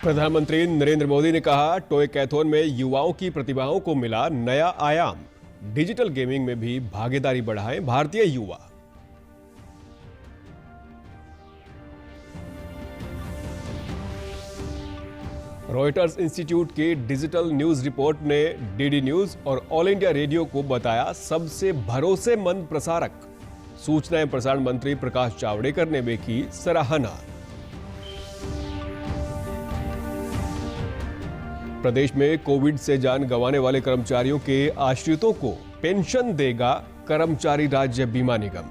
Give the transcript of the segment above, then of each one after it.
प्रधानमंत्री नरेंद्र मोदी ने कहा, टॉयकैथॉन में युवाओं की प्रतिभाओं को मिला नया आयाम। डिजिटल गेमिंग में भी भागीदारी बढ़ाएं भारतीय युवा। रॉयटर्स इंस्टीट्यूट की डिजिटल न्यूज रिपोर्ट ने डीडी न्यूज और ऑल इंडिया रेडियो को बताया सबसे भरोसेमंद प्रसारक। सूचना एवं प्रसारण मंत्री प्रकाश जावड़ेकर ने भी की सराहना। प्रदेश में कोविड से जान गंवाने वाले कर्मचारियों के आश्रितों को पेंशन देगा कर्मचारी राज्य बीमा निगम।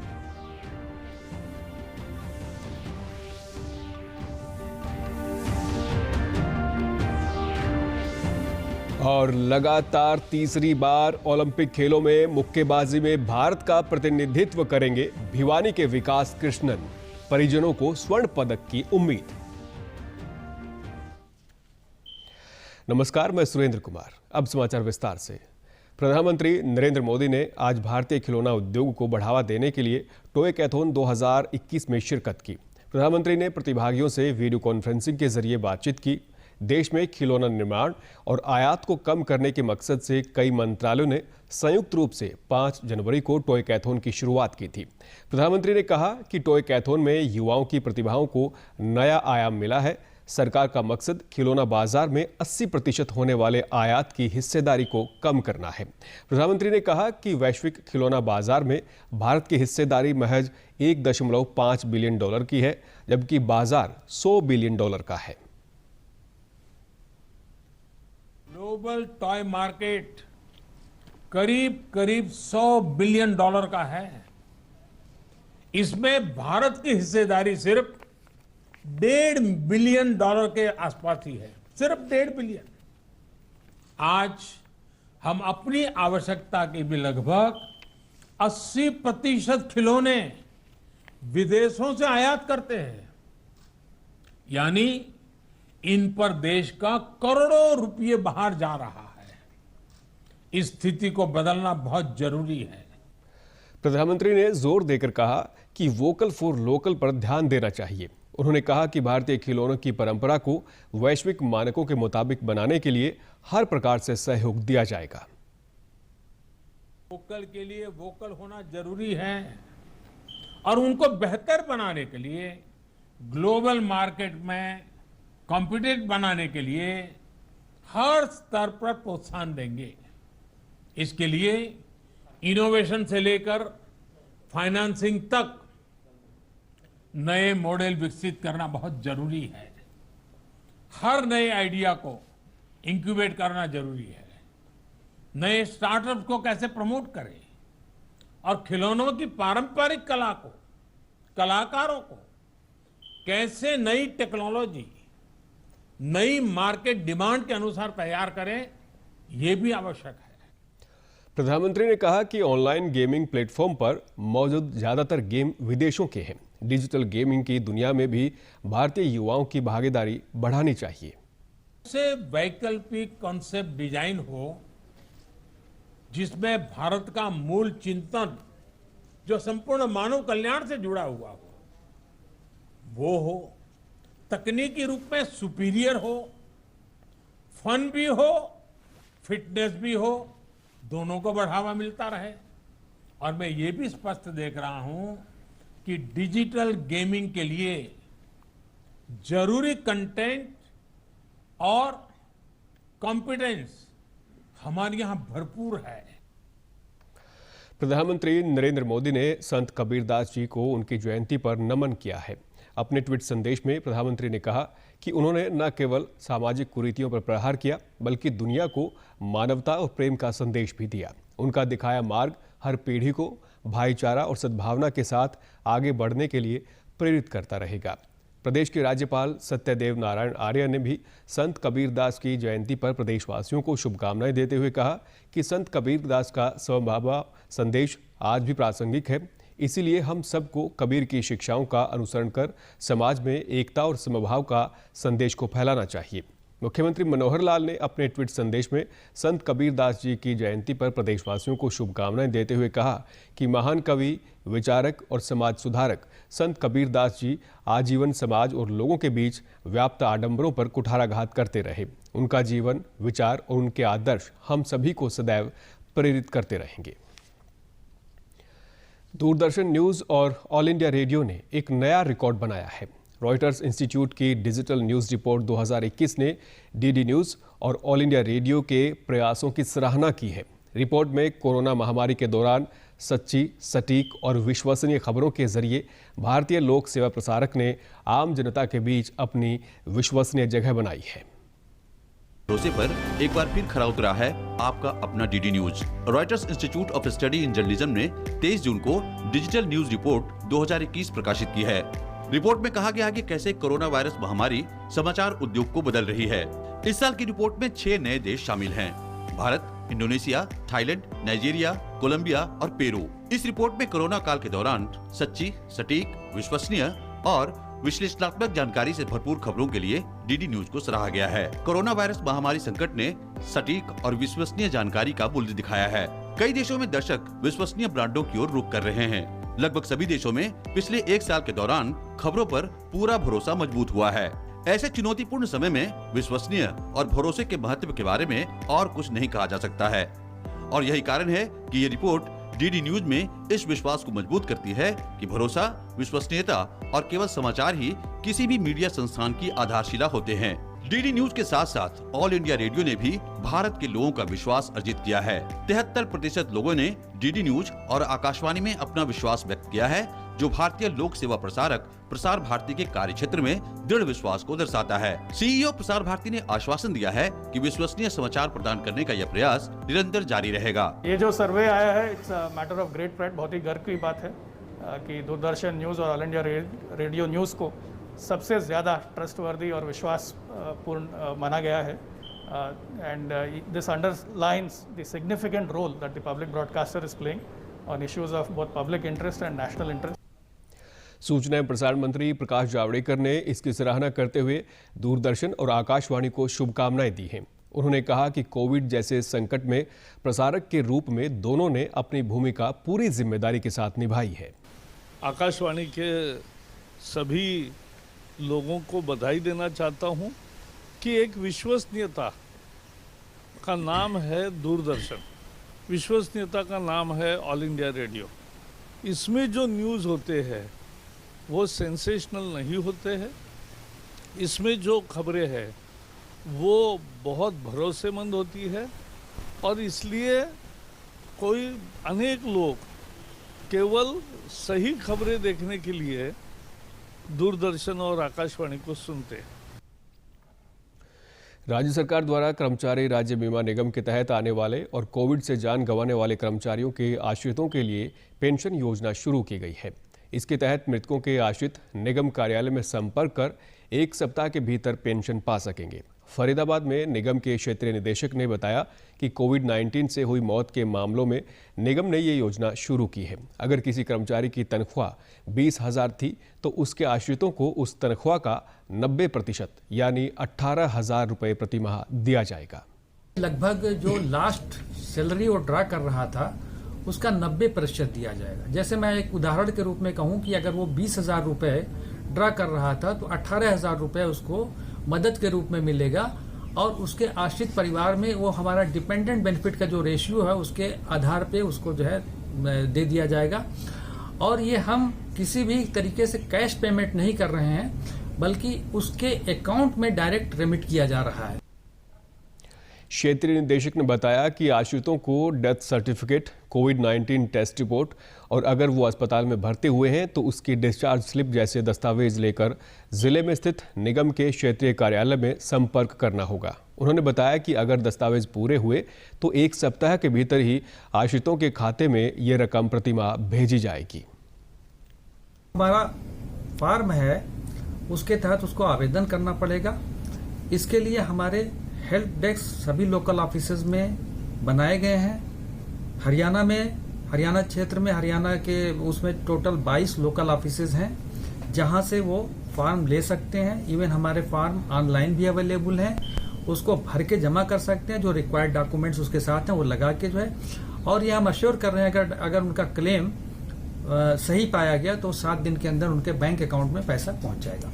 और लगातार तीसरी बार ओलंपिक खेलों में मुक्केबाजी में भारत का प्रतिनिधित्व करेंगे भिवानी के विकास कृष्णन। परिजनों को स्वर्ण पदक की उम्मीद। नमस्कार, मैं सुरेंद्र कुमार। अब समाचार विस्तार से। प्रधानमंत्री नरेंद्र मोदी ने आज भारतीय खिलौना उद्योग को बढ़ावा देने के लिए टॉयकैथॉन 2021 में शिरकत की। प्रधानमंत्री ने प्रतिभागियों से वीडियो कॉन्फ्रेंसिंग के जरिए बातचीत की। देश में खिलौना निर्माण और आयात को कम करने के मकसद से कई मंत्रालयों ने संयुक्त रूप से 5 जनवरी को टॉयकैथॉन की शुरुआत की थी। प्रधानमंत्री ने कहा कि टॉयकैथॉन में युवाओं की प्रतिभाओं को नया आयाम मिला है। सरकार का मकसद खिलौना बाजार में 80% होने वाले आयात की हिस्सेदारी को कम करना है। प्रधानमंत्री ने कहा कि वैश्विक खिलौना बाजार में भारत की हिस्सेदारी महज $1.5 बिलियन की है, जबकि बाजार $100 बिलियन का है। ग्लोबल टॉय मार्केट करीब $100 बिलियन का है। इसमें भारत की हिस्सेदारी सिर्फ $1.5 बिलियन के आसपास ही है, सिर्फ $1.5 बिलियन। आज हम अपनी आवश्यकता के भी लगभग 80% खिलौने विदेशों से आयात करते हैं, यानी इन पर देश का करोड़ों रुपये बाहर जा रहा है। इस स्थिति को बदलना बहुत जरूरी है। प्रधानमंत्री ने जोर देकर कहा कि वोकल फॉर लोकल पर ध्यान देना चाहिए। उन्होंने कहा कि भारतीय खिलौनों की परंपरा को वैश्विक मानकों के मुताबिक बनाने के लिए हर प्रकार से सहयोग दिया जाएगा। वोकल के लिए वोकल होना जरूरी है और उनको बेहतर बनाने के लिए, ग्लोबल मार्केट में कॉम्पिटिटिव बनाने के लिए हर स्तर पर प्रोत्साहन देंगे। इसके लिए इनोवेशन से लेकर फाइनेंसिंग तक नए मॉडल विकसित करना बहुत जरूरी है। हर नए आइडिया को इंक्यूबेट करना जरूरी है। नए स्टार्टअप्स को कैसे प्रमोट करें और खिलौनों की पारंपरिक कला को, कलाकारों को कैसे नई टेक्नोलॉजी, नई मार्केट डिमांड के अनुसार तैयार करें, यह भी आवश्यक है। प्रधानमंत्री ने कहा कि ऑनलाइन गेमिंग प्लेटफॉर्म पर मौजूद ज्यादातर गेम विदेशों के हैं। डिजिटल गेमिंग की दुनिया में भी भारतीय युवाओं की भागीदारी बढ़ानी चाहिए। से वैकल्पिक कॉन्सेप्ट डिजाइन हो जिसमें भारत का मूल चिंतन, जो संपूर्ण मानव कल्याण से जुड़ा हुआ हो, वो हो, तकनीकी रूप में सुपीरियर हो, फन भी हो, फिटनेस भी हो, दोनों को बढ़ावा मिलता रहे। और मैं ये भी स्पष्ट देख रहा हूं कि डिजिटल गेमिंग के लिए जरूरी कंटेंट और कॉम्पिटेंस हमारे यहां भरपूर है। प्रधानमंत्री नरेंद्र मोदी ने संत कबीरदास जी को उनकी जयंती पर नमन किया है। अपने ट्वीट संदेश में प्रधानमंत्री ने कहा कि उन्होंने न केवल सामाजिक कुरीतियों पर प्रहार किया, बल्कि दुनिया को मानवता और प्रेम का संदेश भी दिया। उनका दिखाया मार्ग हर पीढ़ी को भाईचारा और सद्भावना के साथ आगे बढ़ने के लिए प्रेरित करता रहेगा। प्रदेश के राज्यपाल सत्यदेव नारायण आर्य ने भी संत कबीरदास की जयंती पर प्रदेशवासियों को शुभकामनाएं देते हुए कहा कि संत कबीरदास का समभाव संदेश आज भी प्रासंगिक है। इसीलिए हम सबको कबीर की शिक्षाओं का अनुसरण कर समाज में एकता और समभाव का संदेश को फैलाना चाहिए। मुख्यमंत्री मनोहर लाल ने अपने ट्वीट संदेश में संत कबीरदास जी की जयंती पर प्रदेशवासियों को शुभकामनाएं देते हुए कहा कि महान कवि, विचारक और समाज सुधारक संत कबीरदास जी आजीवन समाज और लोगों के बीच व्याप्त आडंबरों पर कुठाराघात करते रहे। उनका जीवन, विचार और उनके आदर्श हम सभी को सदैव प्रेरित करते रहेंगे। दूरदर्शन न्यूज़ और ऑल इंडिया रेडियो ने एक नया रिकॉर्ड बनाया है। रॉयटर्स इंस्टीट्यूट की डिजिटल न्यूज़ रिपोर्ट 2021 ने डीडी न्यूज़ और ऑल इंडिया रेडियो के प्रयासों की सराहना की है। रिपोर्ट में कोरोना महामारी के दौरान सच्ची, सटीक और विश्वसनीय खबरों के जरिए भारतीय लोक सेवा प्रसारक ने आम जनता के बीच अपनी विश्वसनीय जगह बनाई है। भरोसे पर एक बार फिर खरा उतरा है आपका अपना DD news. Reuters institute of study in journalism ने 23 जून को डिजिटल न्यूज रिपोर्ट 2021 प्रकाशित की है। रिपोर्ट में कहा गया है कि कैसे कोरोना वायरस महामारी समाचार उद्योग को बदल रही है। इस साल की रिपोर्ट में 6 नए देश शामिल हैं: Bharat, Indonesia, Thailand, Nigeria, Colombia और पेरू। इस रिपोर्ट में कोरोना काल के दौरान सच्ची, सटीक, विश्वसनीय और विश्लेषणात्मक जानकारी से भरपूर खबरों के लिए डीडी न्यूज को सराहा गया है। कोरोना वायरस महामारी संकट ने सटीक और विश्वसनीय जानकारी का बुलंद दिखाया है। कई देशों में दर्शक विश्वसनीय ब्रांडों की ओर रुख कर रहे हैं। लगभग सभी देशों में पिछले 1 साल के दौरान खबरों पर पूरा भरोसा मजबूत हुआ है। ऐसे चुनौतीपूर्ण समय में विश्वसनीय और भरोसे के महत्व के बारे में और कुछ नहीं कहा जा सकता है। और यही कारण है कि ये रिपोर्ट डीडी न्यूज में इस विश्वास को मजबूत करती है कि भरोसा, विश्वसनीयता और केवल समाचार ही किसी भी मीडिया संस्थान की आधारशिला होते हैं। डीडी न्यूज के साथ साथ ऑल इंडिया रेडियो ने भी भारत के लोगों का विश्वास अर्जित किया है। 73% लोगों ने डीडी न्यूज और आकाशवाणी में अपना विश्वास व्यक्त किया है, जो भारतीय लोक सेवा प्रसारक प्रसार भारती के कार्य क्षेत्र में दृढ़ विश्वास को दर्शाता है। सीईओ प्रसार भारती ने आश्वासन दिया है कि विश्वसनीय समाचार प्रदान करने का यह प्रयास निरंतर जारी रहेगा। ये जो सर्वे आया है, it's matter of great pride. बहुत ही गर्व की बात है कि दूरदर्शन न्यूज़ और ऑल इंडिया रेडियो न्यूज़ को सबसे ज़्यादा ट्रस्टवर्दी और विश्वास पूर्ण माना गया है। And this underlines the significant role that the public broadcaster is playing on issues of both public interest and national interest. सूचना एवं प्रसारण मंत्री प्रकाश जावड़ेकर ने इसकी सराहना करते हुए दूरदर्शन और आकाशवाणी को शुभकामनाएं दी हैं। उन्होंने कहा कि कोविड जैसे संकट में प्रसारक के रूप में दोनों ने अपनी भूमिका पूरी जिम्मेदारी के साथ निभाई है। आकाशवाणी के सभी लोगों को बधाई देना चाहता हूं कि एक विश्वसनीयता का नाम है दूरदर्शन, विश्वसनीयता का नाम है ऑल इंडिया रेडियो। इसमें जो न्यूज़ होते हैं वो सेंसेशनल नहीं होते हैं। इसमें जो खबरें हैं वो बहुत भरोसेमंद होती है और इसलिए अनेक लोग केवल सही खबरें देखने के लिए दूरदर्शन और आकाशवाणी को सुनते हैं। राज्य सरकार द्वारा कर्मचारी राज्य बीमा निगम के तहत आने वाले और कोविड से जान गंवाने वाले कर्मचारियों के आश्रितों के लिए पेंशन योजना शुरू की गई है। इसके तहत मृतकों के आश्रित निगम कार्यालय में संपर्क कर 1 सप्ताह के भीतर पेंशन पा सकेंगे। फरीदाबाद में निगम के क्षेत्रीय निदेशक ने बताया कि कोविड-19 से हुई मौत के मामलों में निगम ने ये योजना शुरू की है। अगर किसी कर्मचारी की तनख्वाह 20,000 थी तो उसके आश्रितों को उस तनख्वाह का 90% यानी 18,000 रुपये प्रति माह दिया जाएगा। लगभग जो लास्ट सैलरी वो ड्रा कर रहा था उसका 90% दिया जाएगा। जैसे मैं एक उदाहरण के रूप में कहूं कि अगर वो 20,000 रुपये ड्रा कर रहा था तो 18,000 रुपये उसको मदद के रूप में मिलेगा और उसके आश्रित परिवार में वो हमारा डिपेंडेंट बेनिफिट का जो रेशियो है उसके आधार पे उसको जो है दे दिया जाएगा। और ये हम किसी भी तरीके से कैश पेमेंट नहीं कर रहे हैं बल्कि उसके अकाउंट में डायरेक्ट रेमिट किया जा रहा है। क्षेत्रीय निदेशक ने बताया कि आश्रितों को डेथ सर्टिफिकेट, कोविड-19 टेस्ट रिपोर्ट और अगर वो अस्पताल में भर्ती हुए हैं तो उसकी डिस्चार्ज स्लिप जैसे दस्तावेज लेकर जिले में स्थित निगम के क्षेत्रीय कार्यालय में संपर्क करना होगा। उन्होंने बताया कि अगर दस्तावेज पूरे हुए तो 1 सप्ताह के भीतर ही आश्रितों के खाते में ये रकम प्रतिमाह भेजी जाएगी। हमारा फॉर्म है उसके तहत उसको आवेदन करना पड़ेगा। इसके लिए हमारे हेल्प डेस्क सभी लोकल ऑफिसेज में बनाए गए हैं। हरियाणा क्षेत्र में हरियाणा के उसमें टोटल 22 लोकल ऑफिसेज हैं जहां से वो फॉर्म ले सकते हैं। इवन हमारे फॉर्म ऑनलाइन भी अवेलेबल हैं उसको भर के जमा कर सकते हैं, जो रिक्वायर्ड डॉक्यूमेंट्स उसके साथ हैं वो लगा के जो है, और ये हम अश्योर कर रहे हैं अगर उनका क्लेम सही पाया गया तो 7 दिन के अंदर उनके बैंक अकाउंट में पैसा पहुंच जाएगा।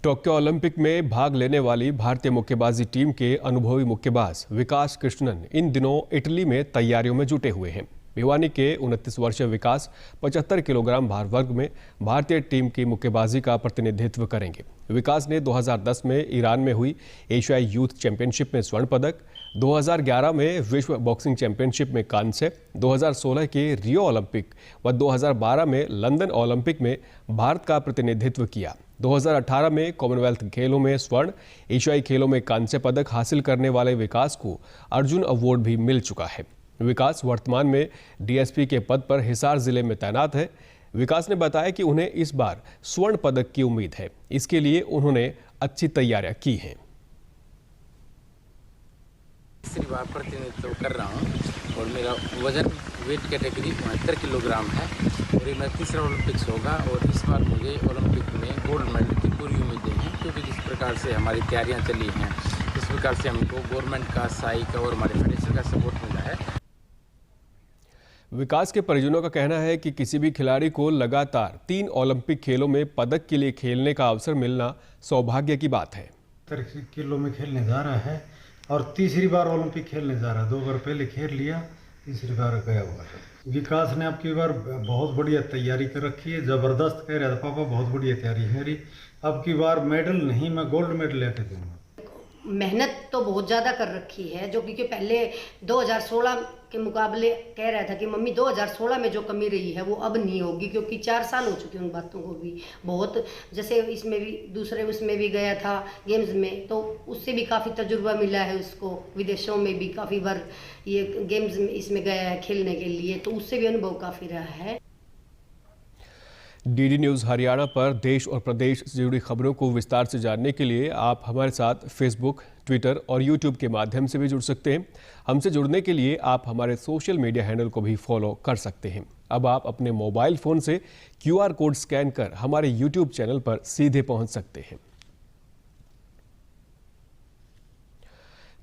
टोक्यो ओलंपिक में भाग लेने वाली भारतीय मुक्केबाजी टीम के अनुभवी मुक्केबाज विकास कृष्णन इन दिनों इटली में तैयारियों में जुटे हुए हैं। भिवानी के 29 वर्षीय विकास 75 किलोग्राम भार वर्ग में भारतीय टीम की मुक्केबाजी का प्रतिनिधित्व करेंगे। विकास ने 2010 में ईरान में हुई एशियाई यूथ चैंपियनशिप में स्वर्ण पदक, 2011 में विश्व बॉक्सिंग चैंपियनशिप में कांस्य, 2016 के रियो ओलंपिक व 2012 में लंदन ओलंपिक में भारत का प्रतिनिधित्व किया। 2018 में कॉमनवेल्थ खेलों में स्वर्ण, एशियाई खेलों में कांस्य पदक हासिल करने वाले विकास को अर्जुन अवार्ड भी मिल चुका है। विकास वर्तमान में डीएसपी के पद पर हिसार जिले में तैनात है। विकास ने बताया कि उन्हें इस बार स्वर्ण पदक की उम्मीद है, इसके लिए उन्होंने अच्छी तैयारियां की हैं। तीसरी बार प्रतिनिधित्व कर रहा हूँ और मेरा वजन वेट कैटेगरी 72 किलोग्राम है और ये मेरा तीसरा ओलंपिक्स होगा और इस बार मुझे ओलंपिक में गोल्ड मेडल की पूरी उम्मीदें हैं, क्योंकि जिस प्रकार से हमारी तैयारियां चली हैं, जिस प्रकार से हमको गवर्नमेंट का, साई का और हमारे फेडरेशन का सपोर्ट मिला है। विकास के परिजनों का कहना है कि किसी भी खिलाड़ी को लगातार 3 ओलंपिक खेलों में पदक के लिए खेलने का अवसर मिलना सौभाग्य की बात है। 70 किलो में खेलने जा रहा है और तीसरी बार ओलंपिक खेलने जा रहा है। 2 बार पहले खेल लिया, तीसरी बार गया हुआ है। विकास ने अब की बार बहुत बढ़िया तैयारी कर रखी है, ज़बरदस्त कह रहा था पापा बहुत बढ़िया तैयारी है मेरी, अब की बार मेडल नहीं मैं गोल्ड मेडल लेके दूंगा। मेहनत तो बहुत ज़्यादा कर रखी है, जो क्योंकि पहले 2016 के मुकाबले कह रहा था कि मम्मी 2016 में जो कमी रही है वो अब नहीं होगी, क्योंकि 4 साल हो चुके उन बातों को भी। बहुत जैसे इसमें भी दूसरे उसमें भी गया था गेम्स में, तो उससे भी काफ़ी तजुर्बा मिला है उसको। विदेशों में भी काफ़ी बार ये गेम्स में इसमें गया है खेलने के लिए, तो उससे भी अनुभव काफ़ी रहा है। डीडी न्यूज़ हरियाणा पर देश और प्रदेश से जुड़ी खबरों को विस्तार से जानने के लिए आप हमारे साथ फेसबुक, ट्विटर और यूट्यूब के माध्यम से भी जुड़ सकते हैं। हमसे जुड़ने के लिए आप हमारे सोशल मीडिया हैंडल को भी फॉलो कर सकते हैं। अब आप अपने मोबाइल फ़ोन से QR कोड स्कैन कर हमारे यूट्यूब चैनल पर सीधे पहुंच सकते हैं।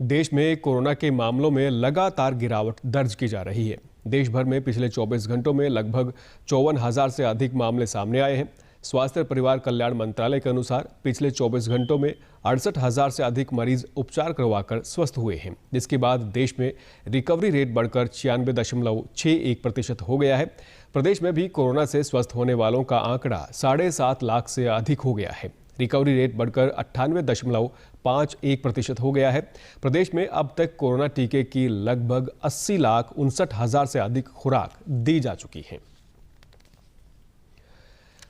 देश में कोरोना के मामलों में लगातार गिरावट दर्ज की जा रही है। देश भर में पिछले 24 घंटों में लगभग 54,000 से अधिक मामले सामने आए हैं। स्वास्थ्य और परिवार कल्याण मंत्रालय के अनुसार पिछले 24 घंटों में 68,000 से अधिक मरीज उपचार करवाकर स्वस्थ हुए हैं, जिसके बाद देश में रिकवरी रेट बढ़कर 96.61% हो गया है। प्रदेश में भी कोरोना से स्वस्थ होने वालों का आंकड़ा 7.5 लाख से अधिक हो गया है। रिकवरी रेट बढ़कर 98.51% हो गया है। प्रदेश में अब तक कोरोना टीके की लगभग 80,59,000 से अधिक खुराक दी जा चुकी है।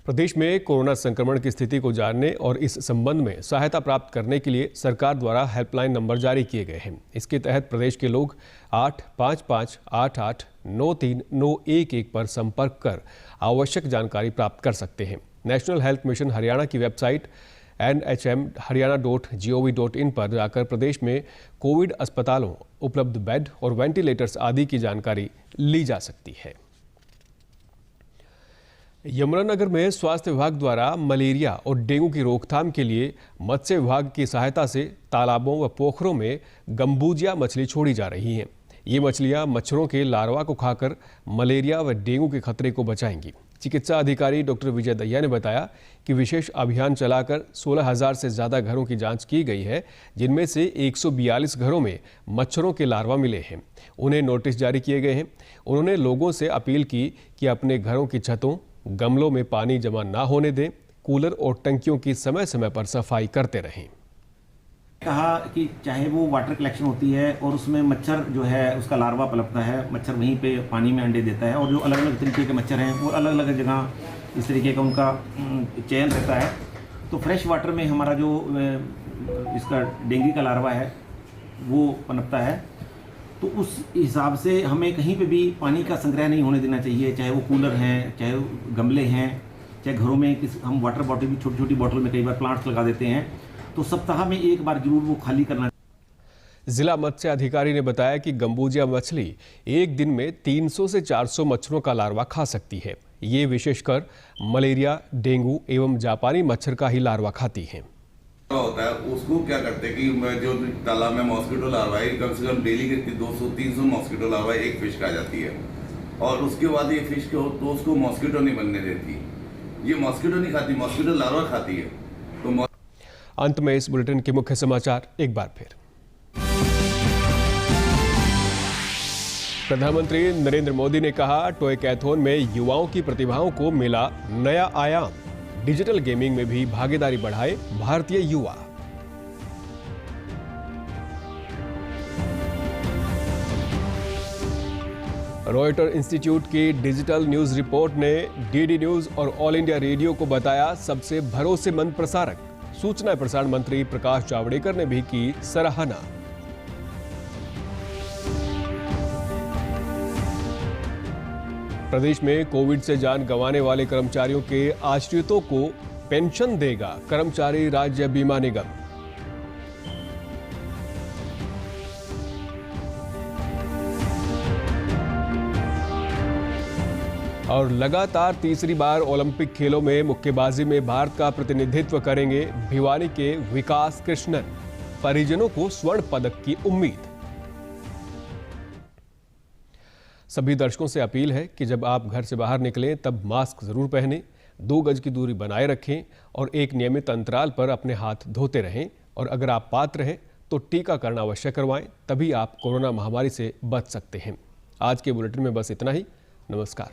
प्रदेश में कोरोना संक्रमण की स्थिति को जानने और इस संबंध में सहायता प्राप्त करने के लिए सरकार द्वारा हेल्पलाइन नंबर जारी किए गए हैं। इसके तहत प्रदेश के लोग 85588939111 पर संपर्क कर आवश्यक जानकारी प्राप्त कर सकते हैं। नेशनल हेल्थ मिशन हरियाणा की वेबसाइट NHMHaryana.gov.in पर जाकर प्रदेश में कोविड अस्पतालों, उपलब्ध बेड और वेंटिलेटर्स आदि की जानकारी ली जा सकती है। यमुनानगर में स्वास्थ्य विभाग द्वारा मलेरिया और डेंगू की रोकथाम के लिए मत्स्य विभाग की सहायता से तालाबों व पोखरों में गंबूजिया मछली छोड़ी जा रही हैं। ये मछलियां मच्छरों के लार्वा को खाकर मलेरिया व डेंगू के खतरे को बचाएंगी। चिकित्सा अधिकारी डॉक्टर विजय दहिया ने बताया कि विशेष अभियान चलाकर 16,000 से ज़्यादा घरों की जांच की गई है, जिनमें से 142 घरों में मच्छरों के लार्वा मिले हैं। उन्हें नोटिस जारी किए गए हैं। उन्होंने लोगों से अपील की कि अपने घरों की छतों, गमलों में पानी जमा ना होने दें, कूलर और टंकियों की समय समय पर सफाई करते रहें। कहा कि चाहे वो वाटर कलेक्शन होती है और उसमें मच्छर जो है उसका लार्वा पनपता है, मच्छर वहीं पे पानी में अंडे देता है और जो अलग अलग तरीके के मच्छर हैं वो अलग अलग जगह इस तरीके का उनका चयन रहता है। तो फ्रेश वाटर में हमारा जो इसका डेंगू का लार्वा है वो पनपता है। तो उस हिसाब से हमें कहीं पे भी पानी का संग्रह नहीं होने देना चाहिए, चाहे वो कूलर हैं, चाहे गमले हैं, चाहे घरों में हम वाटर बॉटल भी छोटी छोटी बॉटल में कई बार प्लांट्स लगा देते हैं, तो सप्ताह में एक बार जरूर वो खाली करना। जिला मत्स्य अधिकारी ने बताया कि गंबूजिया मछली एक दिन में 300 से 400 मच्छरों का लार्वा खा सकती है। ये विशेषकर मलेरिया, डेंगू एवं जापानी मच्छर का ही लार्वा खाती हैं। होता है उसको क्या करते हैं कि जो तालाब में मॉस्किटो लार्वा है कम से कम डेली के 200-300 मॉस्किटो लार्वा एक फिश खा जाती है और उसके बाद ये फिश को तो उसको मॉस्किटो नहीं बनने देती। ये मॉस्किटो नहीं खाती, मॉस्किटो लार्वा खाती है। तो अंत में इस बुलेटिन के मुख्य समाचार एक बार फिर। प्रधानमंत्री नरेंद्र मोदी ने कहा, टोयकैथॉन में युवाओं की प्रतिभाओं को मिला नया आयाम, डिजिटल गेमिंग में भी भागीदारी बढ़ाए भारतीय युवा। रॉयटर इंस्टीट्यूट की डिजिटल न्यूज रिपोर्ट ने डीडी न्यूज और ऑल इंडिया रेडियो को बताया सबसे भरोसेमंद प्रसारक। सूचना प्रसारण मंत्री प्रकाश जावड़ेकर ने भी की सराहना। प्रदेश में कोविड से जान गंवाने वाले कर्मचारियों के आश्रितों को पेंशन देगा कर्मचारी राज्य बीमा निगम। और लगातार तीसरी बार ओलंपिक खेलों में मुक्केबाजी में भारत का प्रतिनिधित्व करेंगे भिवानी के विकास कृष्णन। परिजनों को स्वर्ण पदक की उम्मीद। सभी दर्शकों से अपील है कि जब आप घर से बाहर निकलें तब मास्क जरूर पहनें, 2 गज की दूरी बनाए रखें और एक नियमित अंतराल पर अपने हाथ धोते रहें। और अगर आप पात्र हैं तो टीकाकरण अवश्य करवाएं, तभी आप कोरोना महामारी से बच सकते हैं। आज के बुलेटिन में बस इतना ही। नमस्कार।